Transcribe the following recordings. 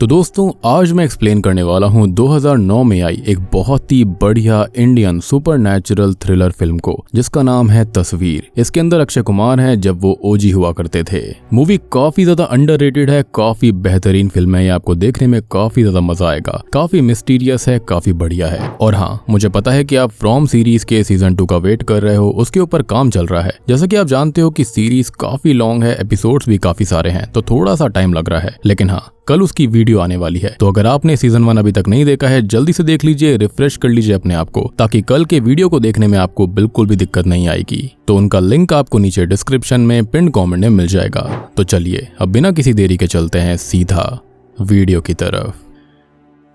तो दोस्तों आज मैं एक्सप्लेन करने वाला हूँ 2009 में आई एक बहुत ही बढ़िया इंडियन सुपरनैचुरल थ्रिलर फिल्म को जिसका नाम है तस्वीर। इसके अंदर अक्षय कुमार है जब वो ओजी हुआ करते थे। मूवी काफी ज्यादा अंडररेटेड है, काफी बेहतरीन फिल्म है, ये आपको देखने में काफी ज्यादा मजा आएगा, काफी मिस्टीरियस है, काफी बढ़िया है। और हाँ, मुझे पता है कि आप फ्रॉम सीरीज के सीजन 2 का वेट कर रहे हो, उसके ऊपर काम चल रहा है। जैसा कि आप जानते हो कि सीरीज काफी लॉन्ग है, एपिसोड्स भी काफी सारे हैं, तो थोड़ा सा टाइम लग रहा है, लेकिन हाँ कल उसकी वीडियो आने वाली है। तो अगर आपने सीजन 1 अभी तक नहीं देखा है, जल्दी से देख लीजिए, रिफ्रेश कर लीजिए अपने आप को, ताकि कल के वीडियो को देखने में आपको बिल्कुल भी दिक्कत नहीं आएगी। तो उनका लिंक आपको नीचे डिस्क्रिप्शन में पिन कमेंट में मिल जाएगा। तो चलिए अब बिना किसी देरी के चलते हैं सीधा वीडियो की तरफ।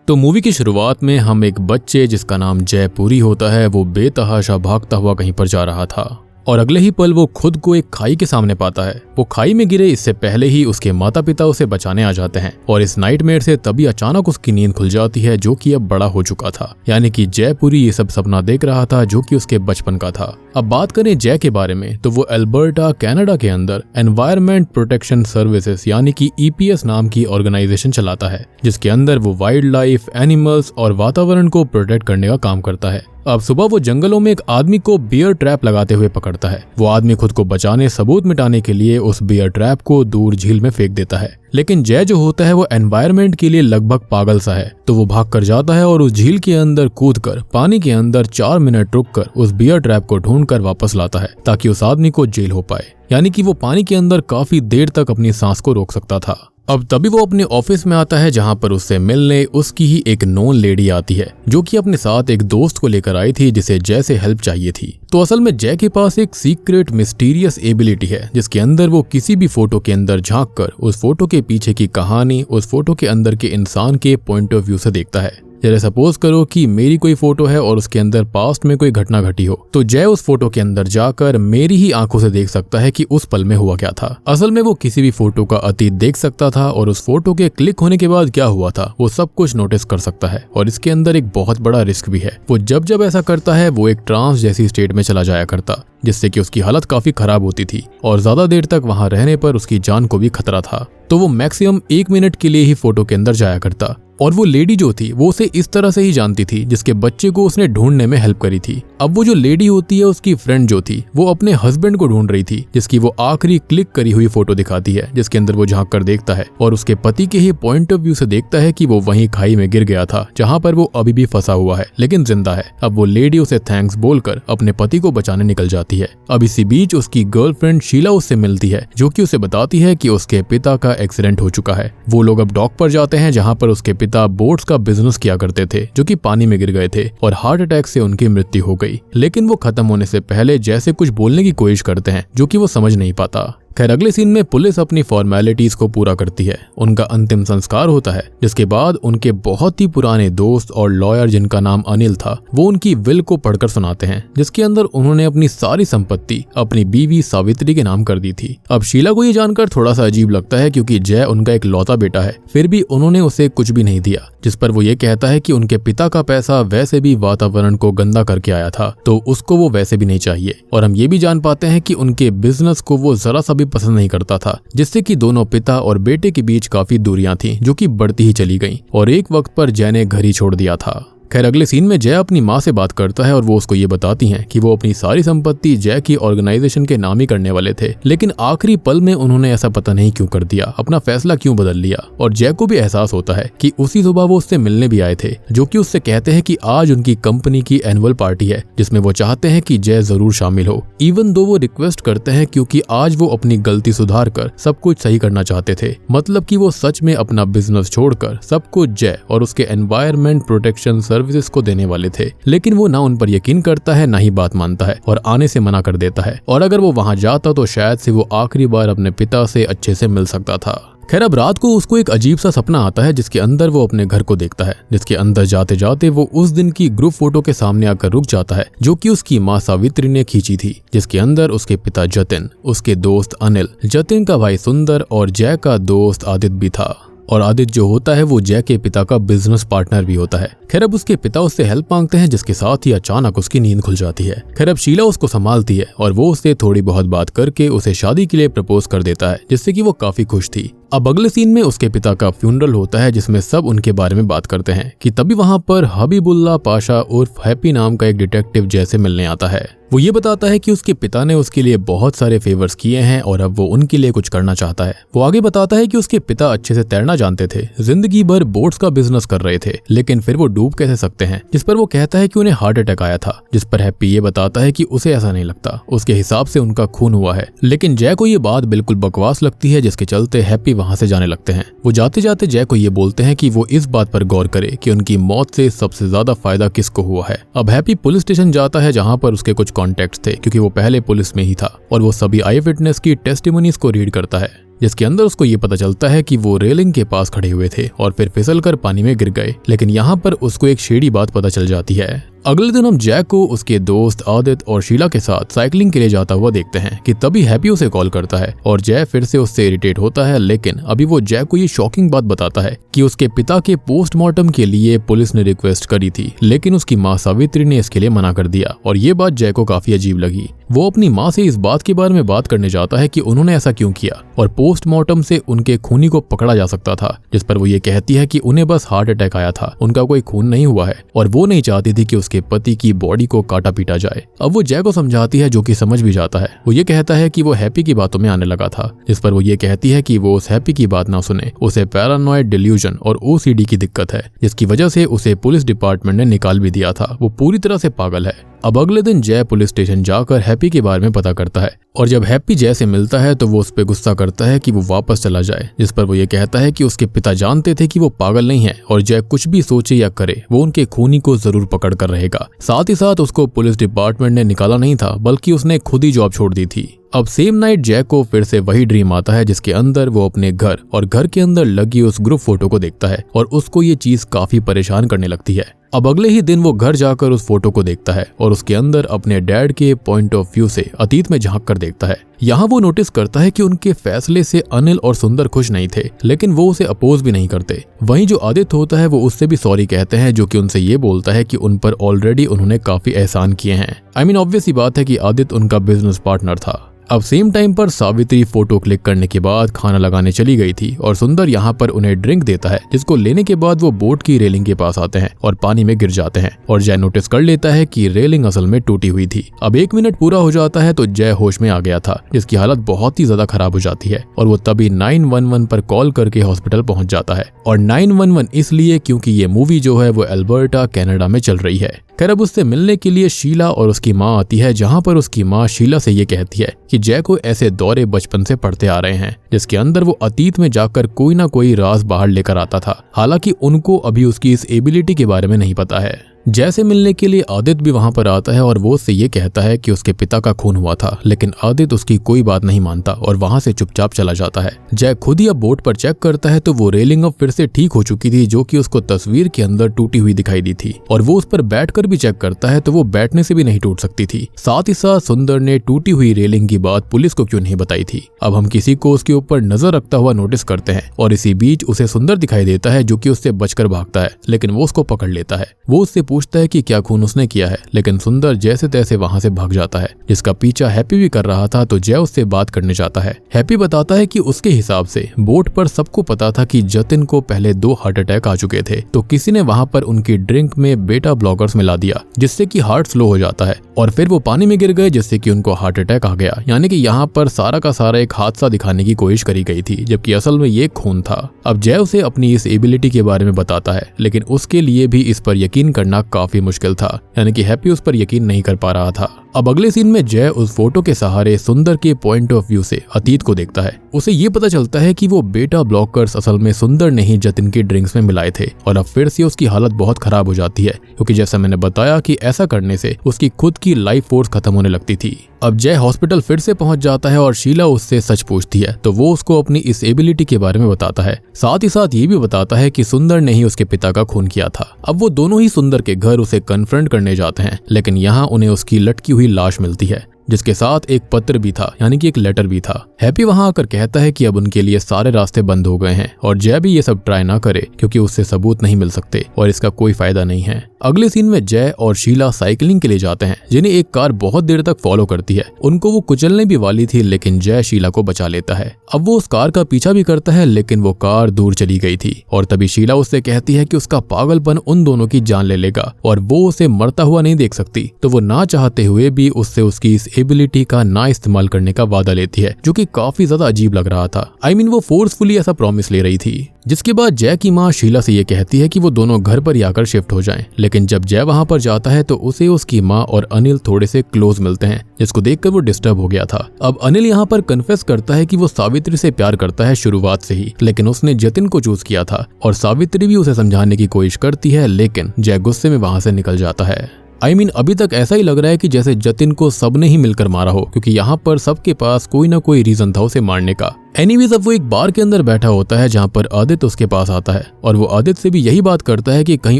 तो मूवी की शुरुआत में हम एक बच्चे जिसका नाम जयपुरी होता है, वो बेतहाशा भागता हुआ कहीं पर जा रहा था और अगले ही पल वो खुद को एक खाई के सामने पाता है। वो खाई में गिरे इससे पहले ही उसके माता पिता उसे बचाने आ जाते हैं और इस नाइटमेयर से तभी अचानक उसकी नींद खुल जाती है, जो कि अब बड़ा हो चुका था। यानी कि जयपुरी ये सब सपना देख रहा था जो कि उसके बचपन का था। अब बात करें जय के बारे में तो वो अल्बर्टा कनाडा के अंदर एनवायरमेंट प्रोटेक्शन सर्विसेज यानी कि EPS नाम की ऑर्गेनाइजेशन चलाता है, जिसके अंदर वो वाइल्ड लाइफ, एनिमल्स और वातावरण को प्रोटेक्ट करने का काम करता है। अब सुबह वो जंगलों में एक आदमी को बियर ट्रैप लगाते हुए पकड़ता है। वो आदमी खुद को बचाने, सबूत मिटाने के लिए उस बियर ट्रैप को दूर झील में फेंक देता है। लेकिन जय जो होता है वो एनवायरनमेंट के लिए लगभग पागल सा है, तो वो भाग कर जाता है और उस झील के अंदर कूदकर पानी के अंदर 4 मिनट रुककर उस बियर ट्रैप को ढूंढकर वापस लाता है, ताकि उस आदमी को जेल हो पाए। यानी कि वो पानी के अंदर काफी देर तक अपनी सांस को रोक सकता था। अब तभी वो अपने ऑफिस में आता है, जहां पर उससे मिलने उसकी ही एक नोन लेडी आती है, जो कि अपने साथ एक दोस्त को लेकर आई थी जिसे जय से हेल्प चाहिए थी। तो असल में जय के पास एक सीक्रेट मिस्टीरियस एबिलिटी है, जिसके अंदर वो किसी भी फोटो के अंदर झांककर उस फोटो के पीछे की कहानी उस फोटो के अंदर के इंसान के पॉइंट ऑफ व्यू से देखता है। जैसे सपोज करो कि मेरी कोई फोटो है और उसके अंदर पास्ट में कोई घटना घटी हो, तो जय उस फोटो के अंदर जाकर मेरी ही आंखों से देख सकता है कि उस पल में हुआ क्या था। असल में वो किसी भी फोटो का अतीत देख सकता था और उस फोटो के क्लिक होने के बाद क्या हुआ था वो सब कुछ नोटिस कर सकता है। और इसके अंदर एक बहुत बड़ा रिस्क भी है। वो जब ऐसा करता है वो एक ट्रांस जैसी स्टेट में चला जाया करता, जिससे कि उसकी हालत काफी खराब होती थी और ज्यादा देर तक वहां रहने पर उसकी जान को भी खतरा था। तो वो मैक्सिमम 1 मिनट के लिए ही फोटो के अंदर जाया करता। और वो लेडी जो थी वो उसे इस तरह से ही जानती थी जिसके बच्चे को उसने ढूंढने में हेल्प करी थी। अब वो जो लेडी होती है उसकी फ्रेंड जो थी वो अपने हस्बैंड को ढूंढ रही थी, जिसकी वो आखिरी क्लिक करी हुई फोटो दिखाती है, जिसके अंदर वो झांक कर देखता है और उसके पति के ही पॉइंट ऑफ व्यू से देखता है कि वो वहीं खाई में गिर गया था, जहां पर वो अभी भी फंसा हुआ है लेकिन जिंदा है। अब वो लेडी उसे थैंक्स बोलकर अपने पति को बचाने निकल जाती है। अब इसी बीच उसकी गर्लफ्रेंड शीला उससे मिलती है, जो कि उसे बताती है कि उसके पिता का एक्सीडेंट हो चुका है। वो लोग अब डॉक पर जाते हैं, जहां पर उसके पिता बोट्स का बिजनेस किया करते थे, जो कि पानी में गिर गए थे और हार्ट अटैक से उनकी मृत्यु हो गई। लेकिन वो खत्म होने से पहले जैसे कुछ बोलने की कोशिश करते हैं, जो कि वो समझ नहीं पाता। खैर अगले सीन में पुलिस अपनी फॉर्मेलिटीज को पूरा करती है। उनका अंतिम संस्कार होता है, जिसके बाद उनके बहुत ही पुराने दोस्त और लॉयर जिनका नाम अनिल था, वो उनकी विल को पढ़कर सुनाते हैं, जिसके अंदर उन्होंने अपनी सारी संपत्ति अपनी बीवी सावित्री के नाम कर दी थी। अब शीला को ये जानकर थोड़ा सा अजीब लगता है, क्योंकि जय उनका एक लौता बेटा है, फिर भी उन्होंने उसे कुछ भी नहीं दिया। जिस पर वो ये कहता है कि उनके पिता का पैसा वैसे भी वातावरण को गंदा करके आया था, तो उसको वो वैसे भी नहीं चाहिए। और हम ये भी जान पाते हैं कि उनके बिजनेस को वो जरा सा भी पसंद नहीं करता था, जिससे कि दोनों पिता और बेटे के बीच काफी दूरियां थीं, जो कि बढ़ती ही चली गईं और एक वक्त पर जय ने घर ही छोड़ दिया था। खैर अगले सीन में जय अपनी माँ से बात करता है और वो उसको ये बताती हैं कि वो अपनी सारी संपत्ति जय की ऑर्गेनाइजेशन के नाम ही करने वाले थे, लेकिन आखिरी पल में उन्होंने ऐसा पता नहीं क्यों कर दिया, अपना फैसला क्यों बदल लिया। और जय को भी एहसास होता है कि उसी सुबह वो उससे मिलने भी आए थे, जो कि उससे कहते हैं कि आज उनकी कंपनी की एनुअल पार्टी है, जिसमें वो चाहते हैं कि जय जरूर शामिल हो। इवन दो वो रिक्वेस्ट करते हैं, क्योंकि आज वो अपनी गलती सुधार कर सब कुछ सही करना चाहते थे। मतलब कि वो सच में अपना बिजनेस छोड़कर सब कुछ जय और उसके एनवायरमेंट प्रोटेक्शन सर्विसेज को देने वाले थे। लेकिन वो ना उन पर यकीन करता है, ना ही बात मानता है और आने से मना कर देता है। और अगर वो वहां जाता तो शायद से वो आखिरी बार अपने पिता से अच्छे से मिल सकता था। खैर अब रात को उसको एक अजीब सा सपना आता है, जिसके अंदर वो अपने घर को देखता है, जिसके अंदर जाते जाते वो उस दिन की ग्रुप फोटो के सामने आकर रुक जाता है, जो कि उसकी माँ सावित्री ने खींची थी, जिसके अंदर उसके पिता जतिन, उसके दोस्त अनिल, जतिन का भाई सुंदर और जय का दोस्त आदित्य भी था। और आदित्य जो होता है वो जय के पिता का बिजनेस पार्टनर भी होता है। खैर अब उसके पिता उससे हेल्प मांगते हैं, जिसके साथ ही अचानक उसकी नींद खुल जाती है। खैर अब शीला उसको संभालती है और वो उससे थोड़ी बहुत बात करके उसे शादी के लिए प्रपोज कर देता है, जिससे कि वो काफी खुश थी। अब अगले सीन में उसके पिता का फ्यूनरल होता है जिसमें सब उनके बारे में बात करते हैं कि तभी वहां पर हबीबुल्लाह पाशा उर्फ हैप्पी नाम का एक डिटेक्टिव जैसे मिलने आता है। वो ये बताता है कि उसके पिता ने उसके लिए बहुत सारे फेवर्स किए हैं और अब वो उनके लिए कुछ करना चाहता है। वो आगे बताता है कि उसके पिता अच्छे से तैरना जानते थे, जिंदगी भर बोट्स का बिजनेस कर रहे थे, लेकिन फिर वो डूब कैसे सकते हैं। जिस पर वो कहता है कि उन्हें हार्ट अटैक आया था, जिस पर हैप्पी ये बताता है कि उसे ऐसा नहीं लगता, उसके हिसाब से उनका खून हुआ है। लेकिन जय को ये बात बिल्कुल बकवास लगती है, जिसके चलते हैप्पी वहां से जाने लगते हैं। वो जाते जाते जय को ये बोलते हैं कि वो इस बात पर गौर करे कि उनकी मौत से सबसे ज्यादा फायदा किसको हुआ है। अब हैप्पी पुलिस स्टेशन जाता है जहां पर उसके कुछ कॉन्टेक्ट्स थे, क्योंकि वो पहले पुलिस में ही था, और वो सभी आई विटनेस की टेस्टिमोनीज को रीड करता है, जिसके अंदर उसको ये पता चलता है कि वो रेलिंग के पास खड़े हुए थे और फिर फिसलकर पानी में गिर गए। लेकिन यहाँ पर उसको एक शेडी बात पता चल जाती है। अगले दिन हम जैक को उसके दोस्त आदित्य और शीला के साथ साइकिलिंग के लिए जाता हुआ देखते हैं कि तभी हैप्पी उसे कॉल करता है और जय फिर से उससे इरिटेट होता है। लेकिन अभी वो जैक को ये शॉकिंग बात बताता है कि उसके पिता के पोस्टमार्टम के लिए पुलिस ने रिक्वेस्ट करी थी, लेकिन उसकी माँ सावित्री ने इसके लिए मना कर दिया, और ये बात जय को काफी अजीब लगी। वो अपनी माँ से इस बात के बारे में बात करने जाता है कि उन्होंने ऐसा क्यों किया और पोस्टमार्टम से उनके खूनी को पकड़ा जा सकता था, जिस पर वो ये कहती है कि उन्हें बस हार्ट अटैक आया था, उनका कोई खून नहीं हुआ है, और वो नहीं चाहती थी कि उसके पति की बॉडी को काटा पीटा जाए। अब वो जय को समझाती है, जो कि समझ भी जाता है। वो ये कहता है कि वो हैप्पी की बातों में आने लगा था, जिस पर वो ये कहती है कि वो उस हैप्पी की बात ना सुने, उसे पैरानॉइड डिल्यूजन और ओसीडी की दिक्कत है, जिसकी वजह से उसे पुलिस डिपार्टमेंट ने निकाल भी दिया था। वो पूरी तरह से पागल है। अब अगले दिन जय पुलिस स्टेशन जाकर हैप्पी के बारे में पता करता है, और जब हैप्पी जय से मिलता है तो वो उस पर गुस्सा करता है कि वो वापस चला जाए, जिस पर वो ये कहता है कि उसके पिता जानते थे कि वो पागल नहीं है और जय कुछ भी सोचे या करे वो उनके खूनी को जरूर पकड़ कर रहेगा। साथ ही साथ उसको पुलिस डिपार्टमेंट ने निकाला नहीं था, बल्कि उसने खुद ही जॉब छोड़ दी थी। अब सेम नाइट जैक को फिर से वही ड्रीम आता है, जिसके अंदर वो अपने घर और घर के अंदर लगी उस ग्रुप फोटो को देखता है और उसको ये चीज काफी परेशान करने लगती है। अब अगले ही दिन वो घर जाकर उस फोटो को देखता है और उसके अंदर अपने डैड के पॉइंट ऑफ व्यू से अतीत में झांक कर देखता है। यहाँ वो नोटिस करता है कि उनके फैसले से अनिल और सुंदर खुश नहीं थे, लेकिन वो उसे अपोज भी नहीं करते। वहीं जो आदित्य होता है वो उससे भी सॉरी कहते हैं, जो कि उनसे ये बोलता है कि उन पर ऑलरेडी उन्होंने काफी एहसान किए हैं। आई मीन ऑब्वियस ही बात है कि आदित्य उनका बिजनेस पार्टनर था। अब सेम टाइम पर सावित्री फोटो क्लिक करने के बाद खाना लगाने चली गई थी और सुंदर यहाँ पर उन्हें ड्रिंक देता है, जिसको लेने के बाद वो बोट की रेलिंग के पास आते हैं और पानी में गिर जाते हैं, और जय नोटिस कर लेता है कि रेलिंग असल में टूटी हुई थी। अब 1 मिनट पूरा हो जाता है तो जय होश में आ गया था, जिसकी हालत बहुत ही ज्यादा खराब हो जाती है, और वो तभी 911 पर कॉल करके हॉस्पिटल पहुंच जाता है। और 911 इसलिए क्योंकि ये मूवी जो है वो अल्बर्टा कनाडा में चल रही है। खैर अब उससे मिलने के लिए शीला और उसकी माँ आती है, जहाँ पर उसकी माँ शीला से ये कहती है कि जय को ऐसे दौरे बचपन से पढ़ते आ रहे हैं, जिसके अंदर वो अतीत में जाकर कोई ना कोई राज बाहर लेकर आता था। हालांकि उनको अभी उसकी इस एबिलिटी के बारे में नहीं पता है। जय से मिलने के लिए आदित्य भी वहां पर आता है और वो उससे ये कहता है कि उसके पिता का खून हुआ था, लेकिन आदित्य उसकी कोई बात नहीं मानता और वहां से चुपचाप चला जाता है। जय खुद ही अब बोट पर चेक करता है तो वो रेलिंग अब फिर से ठीक हो चुकी थी, जो कि उसको तस्वीर के अंदर टूटी हुई दिखाई दी थी, और वो उस पर बैठकर भी चेक करता है तो वो बैठने से भी नहीं टूट सकती थी। साथ ही साथ सुंदर ने टूटी हुई रेलिंग की बात पुलिस को क्यों नहीं बताई थी। अब हम किसी को उसके ऊपर नजर रखता हुआ नोटिस करते हैं और इसी बीच उसे सुंदर दिखाई देता है, जो कि उससे बचकर भागता है, लेकिन वो उसको पकड़ लेता है। वो उससे पूछता है कि क्या खून उसने किया है, लेकिन सुंदर जैसे तैसे वहां से भाग जाता है, जिसका पीछा हैप्पी भी कर रहा था। तो जय उससे बात करने जाता है। हैप्पी बताता है कि उसके हिसाब से बोट पर सबको पता था कि जतिन को पहले 2 हार्ट अटैक आ चुके थे, तो किसी ने वहां पर उनकी ड्रिंक में बेटा ब्लॉकर्स मिला दिया, जिससे कि हार्ट स्लो हो जाता है, और फिर वो पानी में गिर गए, जिससे कि उनको हार्ट अटैक आ गया। यानी कि यहाँ पर सारा का सारा एक हादसा दिखाने की कोशिश करी गई थी, जबकि असल में ये खून था। अब जय उसे अपनी इस एबिलिटी के बारे में बताता है, लेकिन उसके लिए भी इस पर यकीन करना काफी मुश्किल था, यानी कि हैप्पी उस पर यकीन नहीं कर पा रहा था। अब अगले सीन में जय उस फोटो के सहारे सुंदर के पॉइंट ऑफ व्यू से अतीत को देखता है। उसे ये पता चलता है कि वो बेटा ब्लॉकर्स असल में सुंदर ने ही जतिन की ड्रिंक्स में मिलाए थे, और अब फिर से उसकी हालत बहुत खराब हो जाती है, क्योंकि जैसा मैंने बताया कि ऐसा करने से उसकी खुद की लाइफ फोर्स खत्म होने लगती थी। अब जय हॉस्पिटल फिर से पहुंच जाता है और शीला उससे सच पूछती है, तो वो उसको अपनी इस एबिलिटी के बारे में बताता है। साथ ही साथ ये भी बताता है कि सुंदर ने ही उसके पिता का खून किया था। अब वो दोनों ही सुंदर के घर उसे कन्फ्रंट करने जाते हैं, लेकिन यहाँ उन्हें उसकी लटकी हुई लाश मिलती है। जिसके साथ एक पत्र भी था, यानी कि एक लेटर भी था। हैप्पी वहां आकर कहता है कि अब उनके लिए सारे रास्ते बंद हो गए हैं और जय भी ये सब ट्राई ना करे क्योंकि उससे सबूत नहीं मिल सकते और इसका कोई फायदा नहीं है। अगले सीन में जय और शीला साइकिलिंग के लिए जाते हैं, जिन्हें एक कार बहुत देर तक फॉलो करती है। उनको वो कुचलने भी वाली थी, लेकिन जय शीला को बचा लेता है। अब वो उस कार का पीछा भी करता है, लेकिन वो कार दूर चली गई थी और तभी शीला उससे कहती है कि उसका पागलपन उन दोनों की जान ले लेगा और वो उसे मरता हुआ नहीं देख सकती। तो वो ना चाहते हुए भी उससे उसकी इस एबिलिटी का ना इस्तेमाल करने का वादा लेती है, जो कि काफी ज्यादा अजीब लग रहा था। वो फोर्सफुली ऐसा प्रॉमिस ले रही थी। जिसके बाद जय की माँ शीला से ये कहती है कि वो दोनों घर पर ही आकर शिफ्ट हो जाएं। लेकिन जब जय वहां पर जाता है तो उसे उसकी माँ और अनिल थोड़े से क्लोज मिलते हैं, जिसको देखकर वो डिस्टर्ब हो गया था। अब अनिल यहाँ पर कन्फेस करता है कि वो सावित्री से प्यार करता है शुरुआत से ही, लेकिन उसने जतिन को चूज किया था और सावित्री भी उसे समझाने की कोशिश करती है, लेकिन जय गुस्से में वहां से निकल जाता है। अभी तक ऐसा ही लग रहा है कि जैसे जतिन को सबने ही मिलकर मारा हो, क्योंकि यहाँ पर सबके पास कोई ना कोई रीजन था उसे मारने का। एनीवेज अब वो एक बार के अंदर बैठा होता है जहाँ पर आदित्य उसके पास आता है और वो आदित्य से भी यही बात करता है कि कहीं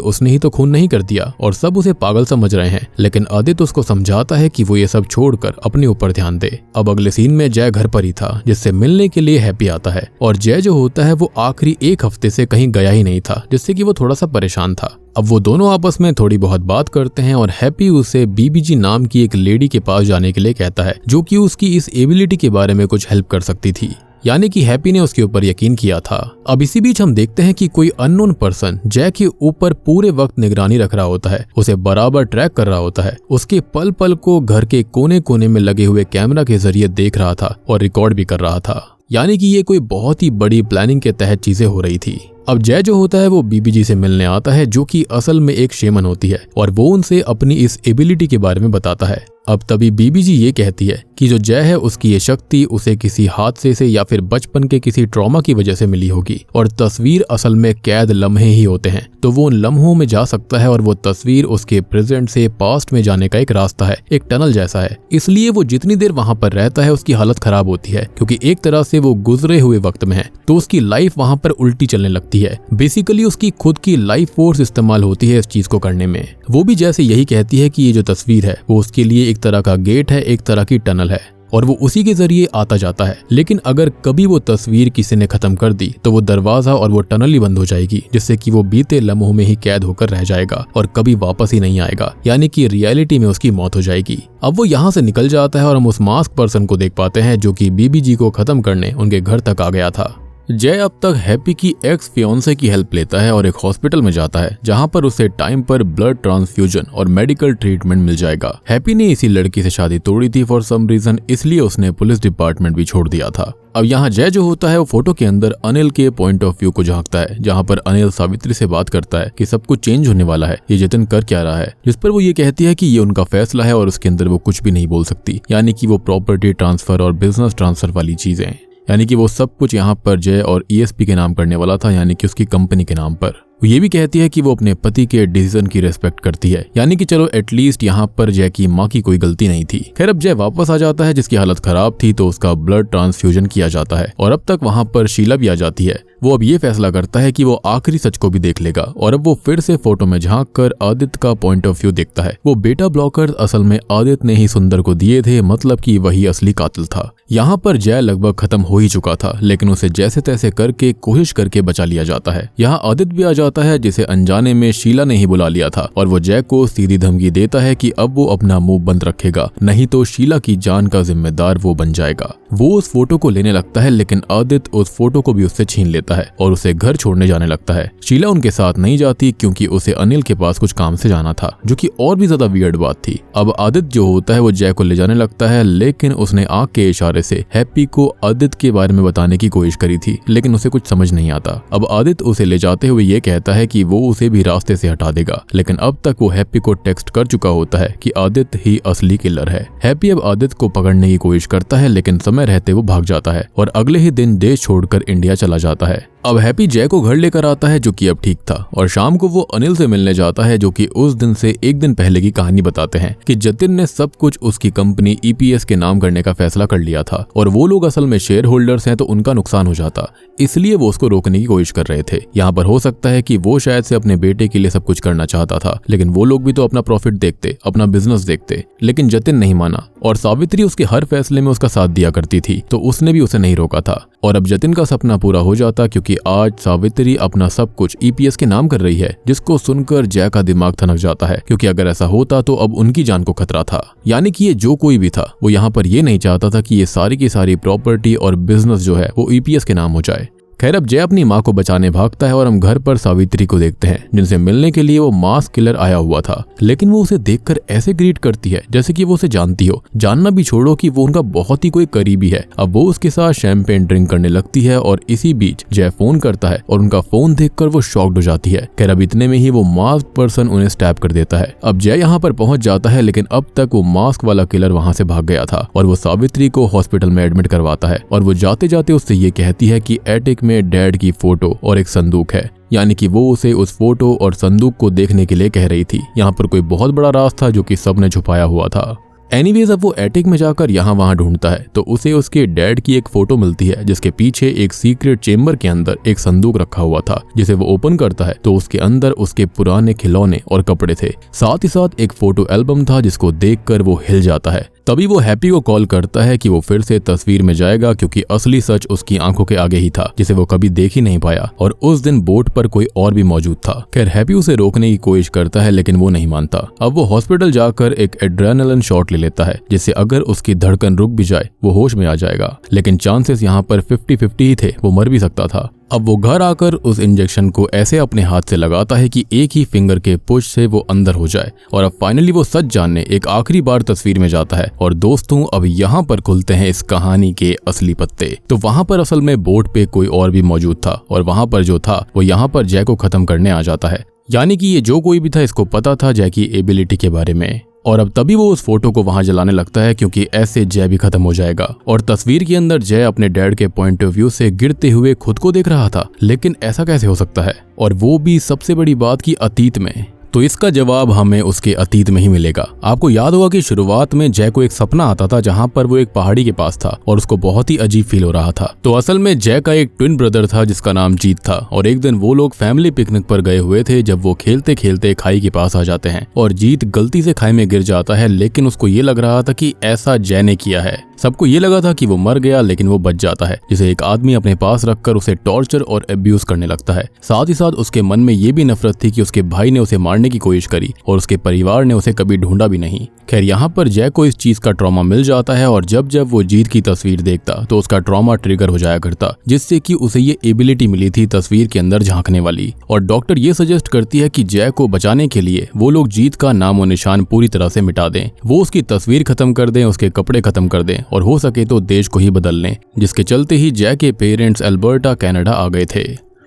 उसने ही तो खून नहीं कर दिया और सब उसे पागल समझ रहे हैं। लेकिन आदित्य उसको समझाता है कि वो ये सब छोड़कर अपने ऊपर ध्यान दे। अब अगले सीन में जय घर पर ही था, जिससे मिलने के लिए हैप्पी आता है और जय जो होता है वो आखिरी एक हफ्ते से कहीं गया ही नहीं था, जिससे कि वो थोड़ा सा परेशान था। अब वो दोनों आपस में थोड़ी बहुत बात करते हैं और हैप्पी उसे बीबीजी नाम की एक लेडी के पास जाने के लिए कहता है, जो कि उसकी इस एबिलिटी के बारे में कुछ हेल्प कर सकती थी। यानी कि हैप्पी ने उसके ऊपर यकीन किया था। अब इसी बीच हम देखते हैं कि कोई अननोन पर्सन जय के ऊपर पूरे वक्त निगरानी रख रहा होता है, उसे बराबर ट्रैक कर रहा होता है, उसके पल पल को घर के कोने कोने में लगे हुए कैमरा के जरिए देख रहा था और रिकॉर्ड भी कर रहा था। यानी कि ये कोई बहुत ही बड़ी प्लानिंग के तहत चीजें हो रही थी। अब जय जो होता है वो बीबीजी से मिलने आता है, जो कि असल में एक शेमन होती है और वो उनसे अपनी इस एबिलिटी के बारे में बताता है। अब तभी बीबीजी ये कहती है कि जो जय है उसकी ये शक्ति उसे किसी हादसे से या फिर बचपन के किसी ट्रॉमा की वजह से मिली होगी और तस्वीर असल में कैद लम्हे ही होते हैं, तो वो उन लम्हों में जा सकता है और वो तस्वीर उसके प्रेजेंट से पास्ट में जाने का एक रास्ता है, एक टनल जैसा है। इसलिए वो जितनी देर वहां पर रहता है उसकी हालत खराब होती है, क्योंकि एक तरह से वो गुजरे हुए वक्त में है, तो उसकी लाइफ वहां पर उल्टी चलने लगती है। बेसिकली उसकी खुद की लाइफ फोर्स इस्तेमाल होती है इस चीज को करने में। वो भी जैसे यही कहती है कि ये जो तस्वीर है वो उसके लिए एक तरह का गेट है, एक तरह की टनल है और वो उसी के जरिए आता जाता है। लेकिन अगर कभी वो तस्वीर किसी ने खत्म कर दी तो वो दरवाजा और वो टनल ही बंद हो जाएगी, जिससे कि वो बीते लम्हों में ही कैद होकर रह जाएगा और कभी वापस ही नहीं आएगा, यानी कि रियलिटी में उसकी मौत हो जाएगी। अब वो यहाँ से निकल जाता है और हम उस मास्क पर्सन को देख पाते हैं, जो कि बीबीजी को खत्म करने उनके घर तक आ गया था। जय अब तक हैप्पी की एक्स फियोंसे की हेल्प लेता है और एक हॉस्पिटल में जाता है, जहां पर उसे टाइम पर ब्लड ट्रांसफ्यूजन और मेडिकल ट्रीटमेंट मिल जाएगा। हैप्पी ने इसी लड़की से शादी तोड़ी थी फॉर सम रीजन, इसलिए उसने पुलिस डिपार्टमेंट भी छोड़ दिया था। अब यहाँ जय जो होता है वो फोटो के अंदर अनिल के पॉइंट ऑफ व्यू को झांकता है, जहाँ पर अनिल सावित्री से बात करता है कि सब कुछ चेंज होने वाला है, ये जतिन कर क्या रहा है, जिस पर वो ये कहती है कि ये उनका फैसला है और उसके अंदर वो कुछ भी नहीं बोल सकती, यानी कि वो प्रॉपर्टी ट्रांसफर और बिजनेस ट्रांसफर वाली चीजें, यानी कि वो सब कुछ यहाँ पर जय और ईएसपी के नाम करने वाला था, यानी कि उसकी कंपनी के नाम पर। वो ये भी कहती है कि वो अपने पति के डिसीजन की रेस्पेक्ट करती है, यानी कि चलो एटलीस्ट यहाँ पर जय की माँ की कोई गलती नहीं थी। खैर अब जय वापस आ जाता है, जिसकी हालत खराब थी, तो उसका ब्लड ट्रांसफ्यूजन किया जाता है और अब तक वहाँ पर शीला भी आ जाती है। वो अब ये फैसला करता है कि वो आखिरी सच को भी देख लेगा और अब वो फिर से फोटो में झांक कर आदित्य का पॉइंट ऑफ व्यू देखता है। वो बेटा ब्लॉकर असल में आदित्य ने ही सुंदर को दिए थे, मतलब कि वही असली कातिल था। यहाँ पर जय लगभग खत्म हो ही चुका था, लेकिन उसे जैसे तैसे करके कोशिश करके बचा लिया जाता है। यहाँ आदित्य भी आ जाता है, जिसे अनजाने में शीला ने ही बुला लिया था और वो जय को सीधी धमकी देता है कि अब वो अपना मुंह बंद रखेगा, नहीं तो शीला की जान का जिम्मेदार वो बन जाएगा। वो उस फोटो को लेने लगता है, लेकिन आदित्य उस फोटो को भी उससे छीन लेता है और उसे घर छोड़ने जाने लगता है। शीला उनके साथ नहीं जाती क्योंकि उसे अनिल के पास कुछ काम से जाना था, जो कि और भी ज्यादा वियर्ड बात थी। अब आदित्य जो होता है वो जय को ले जाने लगता है, लेकिन उसने आंख के इशारे से हैप्पी को आदित्य के बारे में बताने की कोशिश करी थी, लेकिन उसे कुछ समझ नहीं आता। अब आदित्य उसे ले जाते हुए ये कहता है कि वो उसे भी रास्ते से हटा देगा, लेकिन अब तक वो हैप्पी को टेक्स्ट कर चुका होता है कि आदित्य ही असली किलर है। हैप्पी अब आदित्य को पकड़ने की कोशिश करता है, लेकिन समय रहते वो भाग जाता है और अगले ही दिन देश छोड़कर इंडिया चला जाता है। अब हैप्पी जय को घर लेकर आता है जो कि अब ठीक था, और शाम को वो अनिल से मिलने जाता है जो कि उस दिन से एक दिन पहले की कहानी बताते हैं कि जतिन ने सब कुछ उसकी कंपनी ईपीएस के नाम करने का फैसला कर लिया था और वो लोग असल में शेयर होल्डर्स हैं तो उनका नुकसान हो जाता, इसलिए वो उसको रोकने की कोशिश कर रहे थे। यहाँ पर हो सकता है कि वो शायद से अपने बेटे के लिए सब कुछ करना चाहता था, लेकिन वो लोग भी तो अपना प्रॉफिट देखते, अपना बिजनेस देखते, लेकिन जतिन नहीं माना और सावित्री उसके हर फैसले में उसका साथ दिया करती थी, तो उसने भी उसे नहीं रोका था। और अब जतिन का सपना पूरा हो जाता क्योंकि आज सावित्री अपना सब कुछ ईपीएस के नाम कर रही है, जिसको सुनकर जय का दिमाग थनक जाता है क्योंकि अगर ऐसा होता तो अब उनकी जान को खतरा था। यानी कि ये जो कोई भी था वो यहाँ पर ये नहीं चाहता था कि ये सारी की सारी प्रॉपर्टी और बिजनेस जो है वो ईपीएस के नाम हो जाए। खैर अब जय अपनी माँ को बचाने भागता है और हम घर पर सावित्री को देखते हैं जिनसे मिलने के लिए वो मास्क किलर आया हुआ था, लेकिन वो उसे देखकर ऐसे ग्रीट करती है जैसे कि वो उसे जानती हो, जानना भी छोड़ो कि वो उनका बहुत ही कोई करीबी है। अब वो उसके साथ शैंपेन ड्रिंक करने लगती है और इसी बीच जय फोन करता है और उनका फोन देखकर वो शॉक्ड हो जाती है। खैर अब इतने में ही वो मास्क पर्सन उन्हें स्टैब कर देता है। अब जय यहाँ पर पहुंच जाता है, लेकिन अब तक वो मास्क वाला किलर वहां से भाग गया था और वो सावित्री को हॉस्पिटल में एडमिट करवाता है और वो जाते जाते उससे ये कहती है कि एटिक में डैड की फोटो और एक संदूक है, यानी कि वो उसे उस फोटो और संदूक को देखने के लिए कह रही थी। यहाँ पर कोई बहुत बड़ा राज था जो कि सबने छुपाया हुआ था। एनीवेज अब वो एटिक में जाकर यहाँ वहाँ ढूंढता है तो उसे उसके डैड की एक फोटो मिलती है जिसके पीछे एक सीक्रेट चेम्बर के अंदर एक संदूक रखा हुआ था, जिसे वो ओपन करता है तो उसके अंदर उसके पुराने खिलौने और कपड़े थे, साथ ही साथ एक फोटो एल्बम था जिसको देखकर वो हिल जाता है। तभी वो हैप्पी को कॉल करता है कि वो फिर से तस्वीर में जाएगा क्योंकि असली सच उसकी आंखों के आगे ही था जिसे वो कभी देख ही नहीं पाया, और उस दिन बोट पर कोई और भी मौजूद था। खैर हैप्पी उसे रोकने की कोशिश करता है लेकिन वो नहीं मानता। अब वो हॉस्पिटल जाकर एक एड्रेनालिन शॉट ले लेता है जिससे अगर उसकी धड़कन रुक भी जाए वो होश में आ जाएगा, लेकिन चांसेस यहाँ पर 50-50 ही थे, वो मर भी सकता था। अब वो घर आकर उस इंजेक्शन को ऐसे अपने हाथ से लगाता है कि एक ही फिंगर के पुश से वो अंदर हो जाए, और अब फाइनली वो सच जानने एक आखिरी बार तस्वीर में जाता है। और दोस्तों अब यहाँ पर खुलते हैं इस कहानी के असली पत्ते। तो वहाँ पर असल में बोट पे कोई और भी मौजूद था और वहाँ पर जो था वो यहाँ पर जय को खत्म करने आ जाता है। यानी कि ये जो कोई भी था इसको पता था जय की एबिलिटी के बारे में, और अब तभी वो उस फोटो को वहां जलाने लगता है क्योंकि ऐसे जय भी खत्म हो जाएगा। और तस्वीर के अंदर जय अपने डैड के पॉइंट ऑफ व्यू से गिरते हुए खुद को देख रहा था, लेकिन ऐसा कैसे हो सकता है, और वो भी सबसे बड़ी बात की अतीत में। तो इसका जवाब हमें उसके अतीत में ही मिलेगा। आपको याद होगा कि शुरुआत में जय को एक सपना आता था जहां पर वो एक पहाड़ी के पास था और उसको बहुत ही अजीब फील हो रहा था। तो असल में जय का एक ट्विन ब्रदर था जिसका नाम जीत था, और एक दिन वो लोग फैमिली पिकनिक पर गए हुए थे जब वो खेलते खेलते खाई के पास आ जाते हैं और जीत गलती से खाई में गिर जाता है, लेकिन उसको ये लग रहा था कि ऐसा जय ने किया है। सबको ये लगा था कि वो मर गया, लेकिन वो बच जाता है, जिसे एक आदमी अपने पास रखकर उसे टॉर्चर और अब्यूज करने लगता है। साथ ही साथ उसके मन में ये भी नफरत थी कि उसके भाई ने उसे मारने की कोशिश करी और उसके परिवार ने उसे कभी ढूंढा भी नहीं। खैर यहाँ पर जय को इस चीज का ट्रॉमा मिल जाता है, और जब जब वो जीत की तस्वीर देखता तो उसका ट्रॉमा ट्रिगर हो जाया करता, जिससे कि उसे ये एबिलिटी मिली थी तस्वीर के अंदर झांकने वाली। और डॉक्टर ये सजेस्ट करती है कि जय को बचाने के लिए वो लोग जीत का नामो निशान पूरी तरह से मिटा दें, वो उसकी तस्वीर खत्म कर दें, उसके कपड़े खत्म कर दें और हो सके तो देश को ही बदल लें, जिसके चलते ही जय के पेरेंट्स अल्बर्टा कनाडा आ गए थे।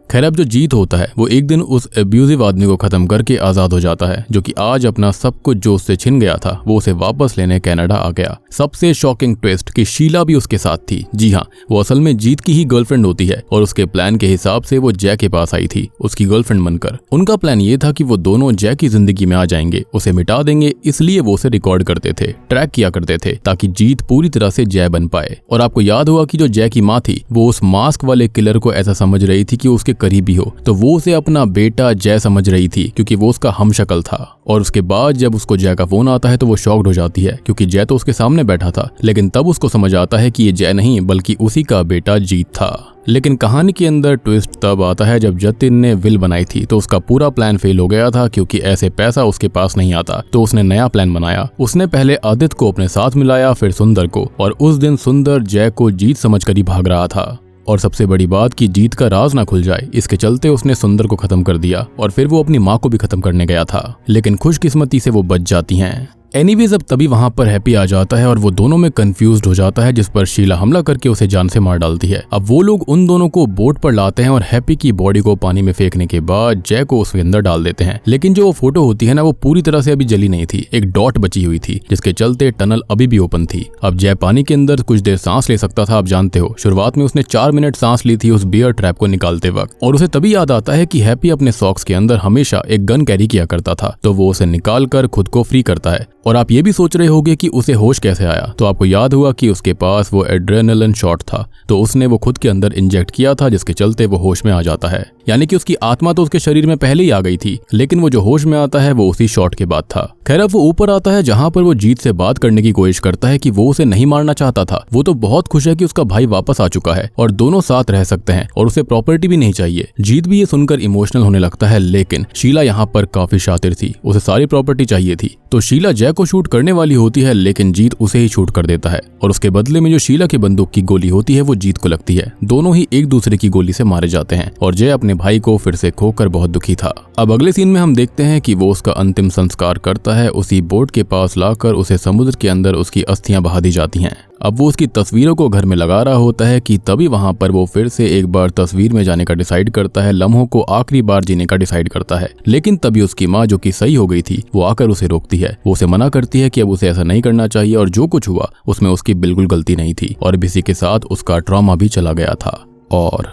खैर अब जो जीत होता है वो एक दिन उस एब्यूजिव आदमी को खत्म करके आजाद हो जाता है, जो कि आज अपना सब कुछ जो उससे छिन गया था वो उसे वापस लेने कनाडा आ गया। सबसे शॉकिंग ट्विस्ट कि शीला भी उसके साथ थी। जी हाँ, वो असल में जीत की ही गर्लफ्रेंड होती है और उसके प्लान के हिसाब से वो जय के पास आई थी उसकी गर्लफ्रेंड बनकर। उनका प्लान ये था कि वो दोनों जय की जिंदगी में आ जाएंगे, उसे मिटा देंगे, इसलिए वो उसे रिकॉर्ड करते थे, ट्रैक किया करते थे ताकि जीत पूरी तरह से जय बन पाए। और आपको याद होगा कि जो जय की माँ थी वो उस मास्क वाले किलर को ऐसा समझ रही थी कि उसके करीबी हो, तो वो उसे अपना बेटा जय समझ रही थी क्योंकि वो उसका हमशक्ल था। और उसके बाद जब उसको जय का फोन आता है तो वो शॉक्ड हो जाती है क्योंकि जय तो उसके सामने बैठा था, लेकिन तब उसको समझ आता है कि ये जय नहीं बल्कि उसी का बेटा जीत था। लेकिन कहानी के अंदर ट्विस्ट तब आता है जब जतिन ने विल बनाई थी तो उसका पूरा प्लान फेल हो गया था क्योंकि ऐसे पैसा उसके पास नहीं आता, तो उसने नया प्लान बनाया। उसने पहले आदित्य को अपने साथ मिलाया, फिर सुंदर को, और उस दिन सुंदर जय को जीत समझकर ही भाग रहा था। और सबसे बड़ी बात कि जीत का राज ना खुल जाए, इसके चलते उसने सुंदर को खत्म कर दिया और फिर वो अपनी माँ को भी खत्म करने गया था, लेकिन खुशकिस्मती से वो बच जाती हैं। एनीवेज अब तभी वहां पर हैप्पी आ जाता है और वो दोनों में कंफ्यूज्ड हो जाता है, जिस पर शीला हमला करके उसे जान से मार डालती है। अब वो लोग उन दोनों को बोट पर लाते हैं और हैप्पी की बॉडी को पानी में फेंकने के बाद जय को उसके अंदर डाल देते हैं। लेकिन जो वो फोटो होती है ना, वो पूरी तरह से अभी जली नहीं थी, एक डॉट बची हुई थी, जिसके चलते टनल अभी भी ओपन थी। अब जय पानी के अंदर कुछ देर सांस ले सकता था। आप जानते हो शुरुआत में उसने 4 मिनट सांस ली थी उस बियर ट्रैप को निकालते वक्त, और उसे तभी याद आता है कि हैप्पी अपने सॉक्स के अंदर हमेशा एक गन कैरी किया करता था, तो वो उसे निकाल कर खुद को फ्री करता है। और आप ये भी सोच रहे होंगे कि उसे होश कैसे आया, तो आपको याद हुआ कि उसके पास वो एड्रेनलिन शॉट था, तो उसने वो खुद के अंदर इंजेक्ट किया था, जिसके चलते वो होश में आ जाता है। यानी कि उसकी आत्मा तो उसके शरीर में पहले ही आ गई थी, लेकिन वो जो होश में आता है वो उसी शॉट के बाद था। खैर अब वो ऊपर आता है, जहां पर वो जीत से बात करने की कोशिश करता है कि वो उसे नहीं मारना चाहता था। वो तो बहुत खुश है कि उसका भाई वापस आ चुका है और दोनों साथ रह सकते हैं और उसे प्रॉपर्टी भी नहीं चाहिए। जीत भी ये सुनकर इमोशनल होने लगता है, लेकिन शीला यहाँ पर काफी शातिर थी, उसे सारी प्रॉपर्टी चाहिए थी। तो शीला जय को शूट करने वाली होती है, लेकिन जीत उसे ही शूट कर देता है और उसके बदले में जो शीला की बंदूक की गोली होती है वो जीत को लगती है। दोनों ही एक दूसरे की गोली से मारे जाते हैं और जय अपने भाई को फिर से खोकर बहुत दुखी था। अब अगले सीन में हम देखते हैं कि वो उसका अंतिम संस्कार करता है, उसी बोट के पास लाकर उसे समुद्र के अंदर उसकी अस्थियां बहा दी जाती हैं। अब वो उसकी तस्वीरों को घर में लगा रहा होता है कि तभी वहां पर वो फिर से एक बार तस्वीर में जाने का डिसाइड करता है, लम्हों को आखिरी बार जीने का डिसाइड करता है। लेकिन तभी उसकी माँ, जो कि सही हो गई थी, वो आकर उसे रोकती है। वो उसे मना करती है कि अब उसे ऐसा नहीं करना चाहिए और जो कुछ हुआ उसमें उसकी बिल्कुल गलती नहीं थी और इसी के साथ उसका ट्रॉमा भी चला गया था। और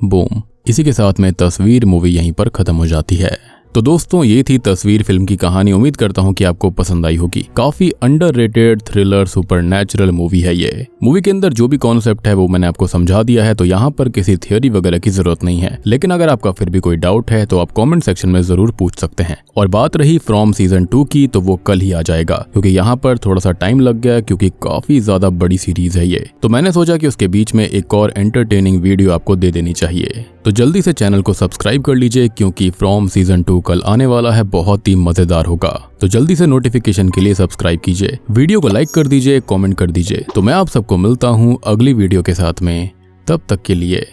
बूम, इसी के साथ में तस्वीर मूवी यहीं पर खत्म हो जाती है। तो दोस्तों ये थी तस्वीर फिल्म की कहानी। उम्मीद करता हूँ कि आपको पसंद आई होगी। काफी अंडररेटेड थ्रिलर सुपरनैचुरल मूवी है ये। मूवी के अंदर जो भी कॉन्सेप्ट है वो मैंने आपको समझा दिया है, तो यहाँ पर किसी थियोरी वगैरह की जरूरत नहीं है। लेकिन अगर आपका फिर भी कोई डाउट है तो आप कमेंट सेक्शन में जरूर पूछ सकते हैं। और बात रही फ्रॉम सीजन 2 की, तो वो कल ही आ जाएगा, क्योंकि यहाँ पर थोड़ा सा टाइम लग गया, क्योंकि काफी ज्यादा बड़ी सीरीज है ये। तो मैंने सोचा कि उसके बीच में एक और एंटरटेनिंग वीडियो आपको दे देनी चाहिए। तो जल्दी से चैनल को सब्सक्राइब कर लीजिए, क्योंकि फ्रॉम सीजन 2 कल आने वाला है, बहुत ही मजेदार होगा। तो जल्दी से नोटिफिकेशन के लिए सब्सक्राइब कीजिए, वीडियो को लाइक कर दीजिए, कमेंट कर दीजिए। तो मैं आप सबको मिलता हूँ अगली वीडियो के साथ में, तब तक के लिए